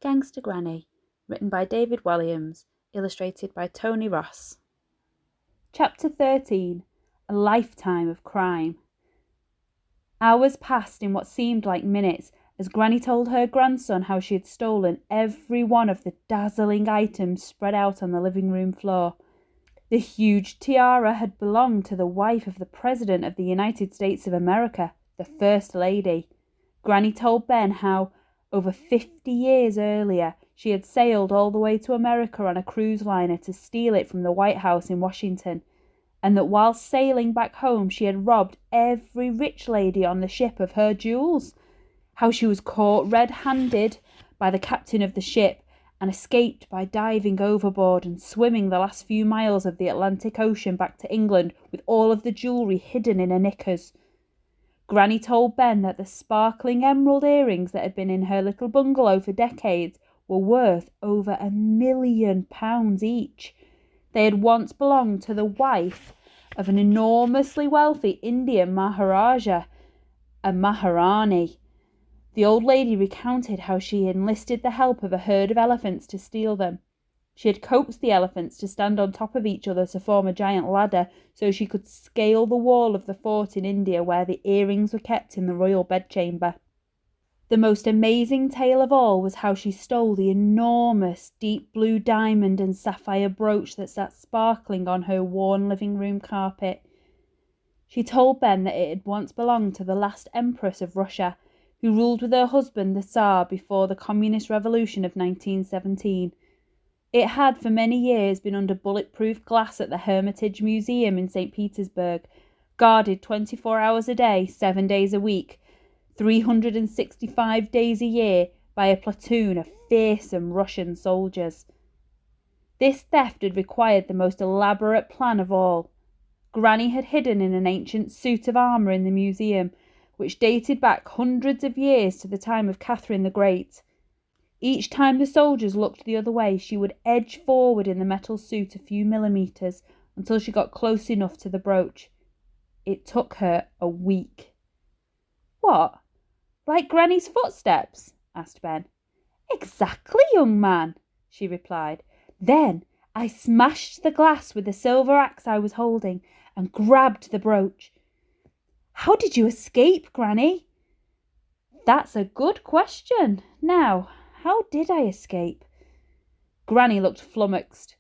Gangsta Granny, written by David Williams, illustrated by Tony Ross. Chapter 13. A Lifetime of Crime. Hours passed in what seemed like minutes as Granny told her grandson how she had stolen every one of the dazzling items spread out on the living room floor. The huge tiara had belonged to the wife of the President of the United States of America, the First Lady. Granny told Ben how, over 50 years earlier, she had sailed all the way to America on a cruise liner to steal it from the White House in Washington, and that while sailing back home she had robbed every rich lady on the ship of her jewels. How she was caught red-handed by the captain of the ship and escaped by diving overboard and swimming the last few miles of the Atlantic Ocean back to England with all of the jewellery hidden in her knickers. Granny told Ben that the sparkling emerald earrings that had been in her little bungalow for decades were worth over £1 million each. They had once belonged to the wife of an enormously wealthy Indian Maharaja, a Maharani. The old lady recounted how she enlisted the help of a herd of elephants to steal them. She had coaxed the elephants to stand on top of each other to form a giant ladder so she could scale the wall of the fort in India where the earrings were kept in the royal bedchamber. The most amazing tale of all was how she stole the enormous deep blue diamond and sapphire brooch that sat sparkling on her worn living room carpet. She told Ben that it had once belonged to the last empress of Russia, who ruled with her husband the Tsar before the Communist Revolution of 1917. It had for many years been under bulletproof glass at the Hermitage Museum in St. Petersburg, guarded 24 hours a day, 7 days a week, 365 days a year by a platoon of fearsome Russian soldiers. This theft had required the most elaborate plan of all. Granny had hidden in an ancient suit of armour in the museum, which dated back hundreds of years to the time of Catherine the Great. Each time the soldiers looked the other way, she would edge forward in the metal suit a few millimetres until she got close enough to the brooch. It took her a week. "What? Like Granny's footsteps?" asked Ben. "Exactly, young man," she replied. "Then I smashed the glass with the silver axe I was holding and grabbed the brooch." "How did you escape, Granny?" "That's a good question. Now, how did I escape?" Granny looked flummoxed.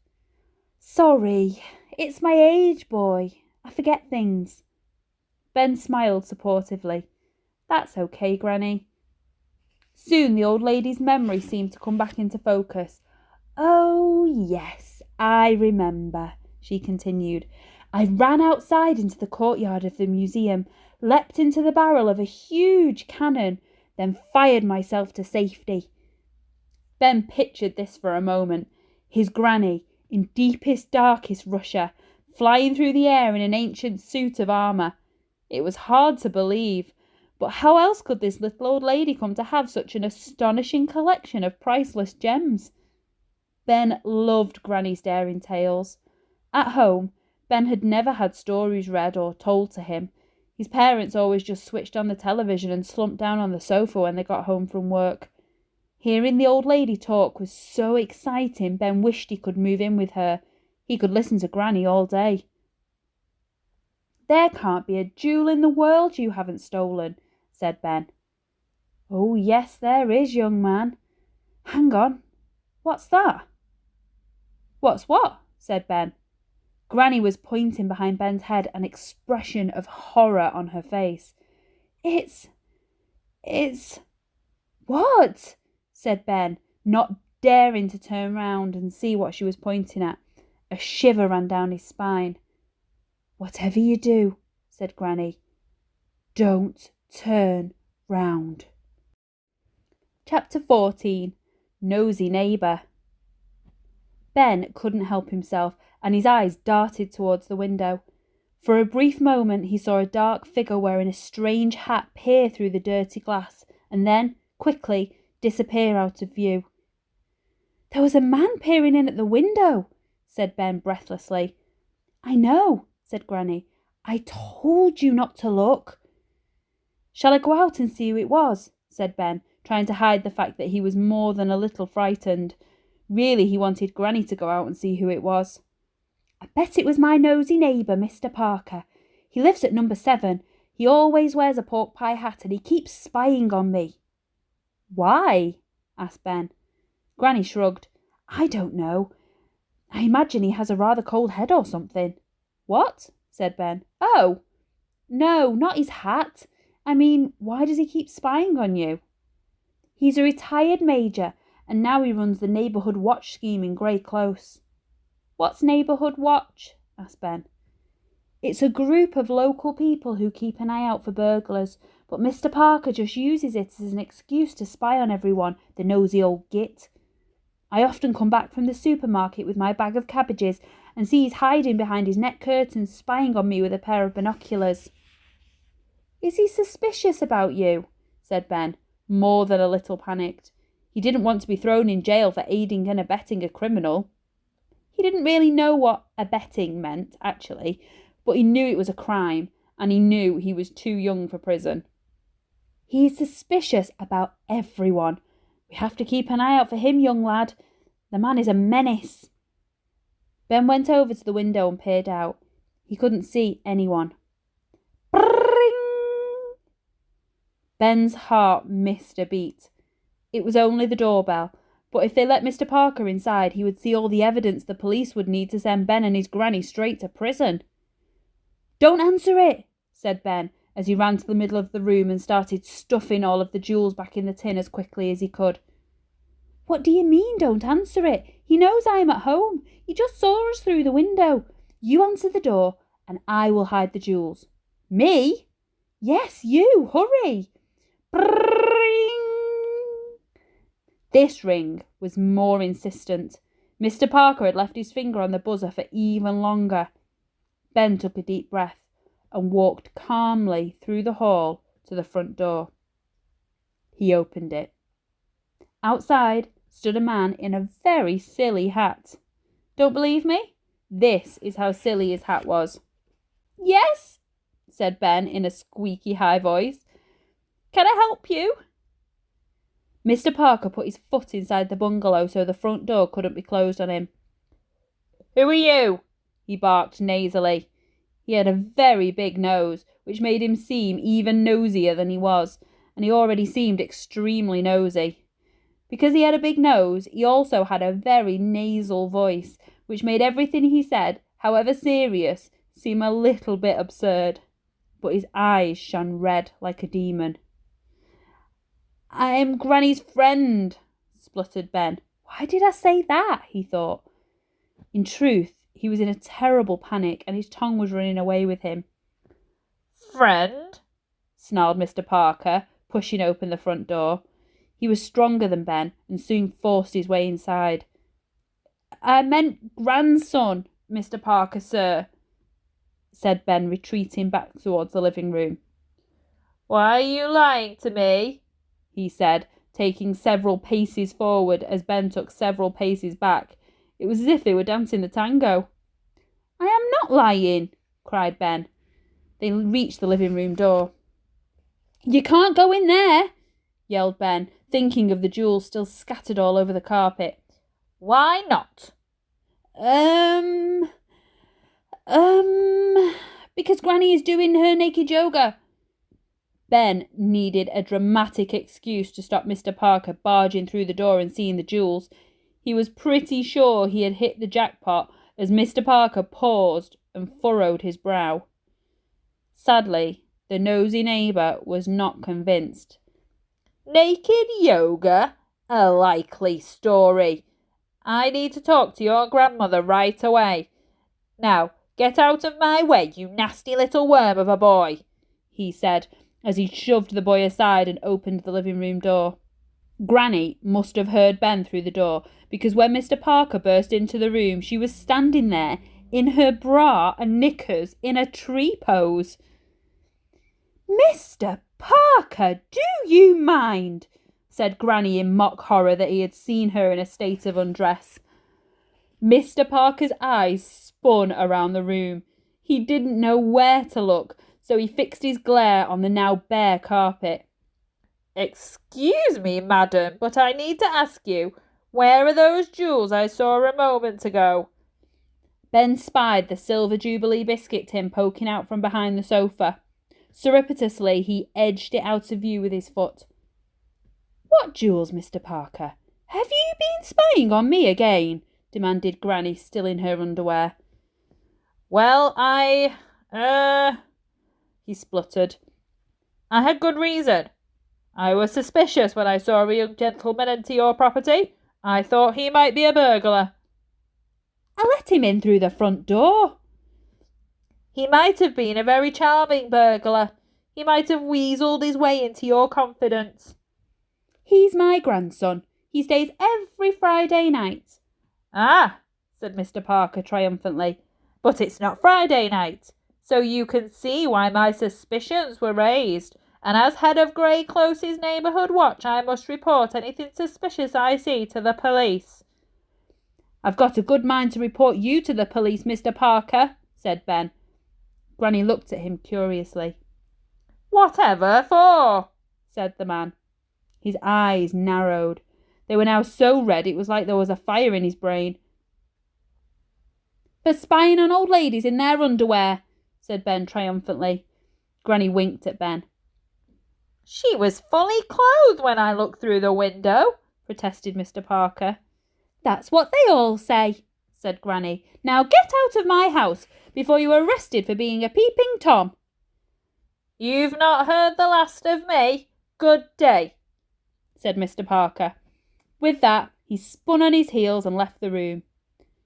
"Sorry, it's my age, boy. I forget things." Ben smiled supportively. "That's okay, Granny." Soon the old lady's memory seemed to come back into focus. "Oh, yes, I remember," she continued. "I ran outside into the courtyard of the museum, leapt into the barrel of a huge cannon, then fired myself to safety." Ben pictured this for a moment. His Granny, in deepest, darkest Russia, flying through the air in an ancient suit of armour. It was hard to believe, but how else could this little old lady come to have such an astonishing collection of priceless gems? Ben loved Granny's daring tales. At home, Ben had never had stories read or told to him. His parents always just switched on the television and slumped down on the sofa when they got home from work. Hearing the old lady talk was so exciting, Ben wished he could move in with her. He could listen to Granny all day. "There can't be a jewel in the world you haven't stolen," said Ben. "Oh, yes, there is, young man. Hang on, what's that?" "What's what?" said Ben. Granny was pointing behind Ben's head, an expression of horror on her face. It's... "What?" said Ben, not daring to turn round and see what she was pointing at. A shiver ran down his spine. "Whatever you do," said Granny, "don't turn round." Chapter 14. Nosy Neighbour. Ben couldn't help himself, and his eyes darted towards the window. For a brief moment he saw a dark figure wearing a strange hat peer through the dirty glass, and then, quickly, disappear out of view. "There was a man peering in at the window," said Ben breathlessly. "I know," said Granny. "I told you not to look." "Shall I go out and see who it was?" said Ben, trying to hide the fact that he was more than a little frightened. Really, he wanted Granny to go out and see who it was. "I bet it was my nosy neighbour, Mr. Parker. He lives at number 7. He always wears a pork pie hat and he keeps spying on me." "Why?" asked Ben. Granny shrugged. "I don't know. I imagine he has a rather cold head or something." "What?" said Ben. "Oh, no, not his hat. I mean, why does he keep spying on you?" "He's a retired major, and now he runs the neighbourhood watch scheme in Grey Close." "What's neighbourhood watch?" asked Ben. "It's a group of local people who keep an eye out for burglars, but Mr. Parker just uses it as an excuse to spy on everyone, the nosy old git. I often come back from the supermarket with my bag of cabbages and see he's hiding behind his net curtains, spying on me with a pair of binoculars." "Is he suspicious about you?" said Ben, more than a little panicked. He didn't want to be thrown in jail for aiding and abetting a criminal. He didn't really know what abetting meant, actually, but he knew it was a crime, and he knew he was too young for prison. "He's suspicious about everyone. We have to keep an eye out for him, young lad. The man is a menace." Ben went over to the window and peered out. He couldn't see anyone. Brrring! Ben's heart missed a beat. It was only the doorbell, but if they let Mr. Parker inside, he would see all the evidence the police would need to send Ben and his granny straight to prison. "Don't answer it," said Ben, as he ran to the middle of the room and started stuffing all of the jewels back in the tin as quickly as he could. "What do you mean, don't answer it? He knows I'm at home. He just saw us through the window. You answer the door, and I will hide the jewels." "Me?" "Yes, you. Hurry." Brrring! This ring was more insistent. Mr. Parker had left his finger on the buzzer for even longer. Ben took a deep breath and walked calmly through the hall to the front door. He opened it. Outside stood a man in a very silly hat. Don't believe me? This is how silly his hat was. "Yes," said Ben in a squeaky high voice. "Can I help you?" Mr. Parker put his foot inside the bungalow so the front door couldn't be closed on him. "Who are you?" he barked nasally. He had a very big nose, which made him seem even nosier than he was, and he already seemed extremely nosy. Because he had a big nose, he also had a very nasal voice, which made everything he said, however serious, seem a little bit absurd. But his eyes shone red like a demon. "I am Granny's friend," spluttered Ben. Why did I say that? He thought. In truth, he was in a terrible panic and his tongue was running away with him. "Friend?" snarled Mr. Parker, pushing open the front door. He was stronger than Ben and soon forced his way inside. "I meant grandson, Mr. Parker, sir," said Ben, retreating back towards the living room. "Why are you lying to me?" he said, taking several paces forward as Ben took several paces back. It was as if they were dancing the tango. "I am not lying," cried Ben. They reached the living room door. "You can't go in there," yelled Ben, thinking of the jewels still scattered all over the carpet. "Why not?" Because Granny is doing her naked yoga." Ben needed a dramatic excuse to stop Mr. Parker barging through the door and seeing the jewels. He was pretty sure he had hit the jackpot as Mr. Parker paused and furrowed his brow. Sadly, the nosy neighbour was not convinced. "Naked yoga? A likely story. I need to talk to your grandmother right away. Now, get out of my way, you nasty little worm of a boy," he said, as he shoved the boy aside and opened the living room door. Granny must have heard Ben through the door, because when Mr. Parker burst into the room, she was standing there in her bra and knickers in a tree pose. "Mr. Parker, do you mind?" said Granny in mock horror that he had seen her in a state of undress. Mr. Parker's eyes spun around the room. He didn't know where to look, so he fixed his glare on the now bare carpet. Excuse me, madam, but I need to ask you, where are those jewels I saw a moment ago? Ben spied the silver Jubilee biscuit tin poking out from behind the sofa. Surreptitiously, he edged it out of view with his foot. What jewels, Mr. Parker? Have you been spying on me again? Demanded Granny, still in her underwear. Well, he spluttered. I had good reason. I was suspicious when I saw a young gentleman enter your property. I thought he might be a burglar. I let him in through the front door. He might have been a very charming burglar. He might have weaseled his way into your confidence. He's my grandson. He stays every Friday night. Ah, said Mr. Parker triumphantly, but it's not Friday night, so you can see why my suspicions were raised, and as head of Grey Close's neighbourhood watch, I must report anything suspicious I see to the police. I've got a good mind to report you to the police, Mr. Parker, said Ben. Granny looked at him curiously. Whatever for? Said the man. His eyes narrowed. They were now so red it was like there was a fire in his brain. For spying on old ladies in their underwear, said Ben triumphantly. Granny winked at Ben. She was fully clothed when I looked through the window, protested Mr. Parker. That's what they all say, said Granny. Now get out of my house before you are arrested for being a peeping Tom. You've not heard the last of me. Good day, said Mr. Parker. With that, he spun on his heels and left the room.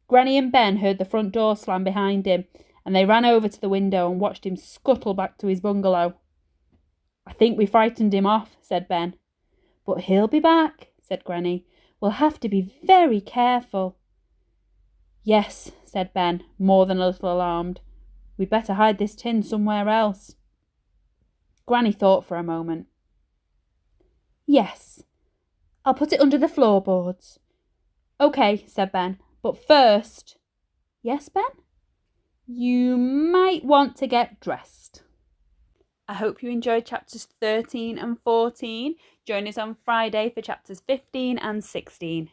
Granny and Ben heard the front door slam behind him, and they ran over to the window and watched him scuttle back to his bungalow. I think we frightened him off, said Ben. But he'll be back, said Granny. We'll have to be very careful. Yes, said Ben, more than a little alarmed. We'd better hide this tin somewhere else. Granny thought for a moment. Yes, I'll put it under the floorboards. OK, said Ben, but first... Yes, Ben? You might want to get dressed. I hope you enjoyed chapters 13 and 14. Join us on Friday for chapters 15 and 16.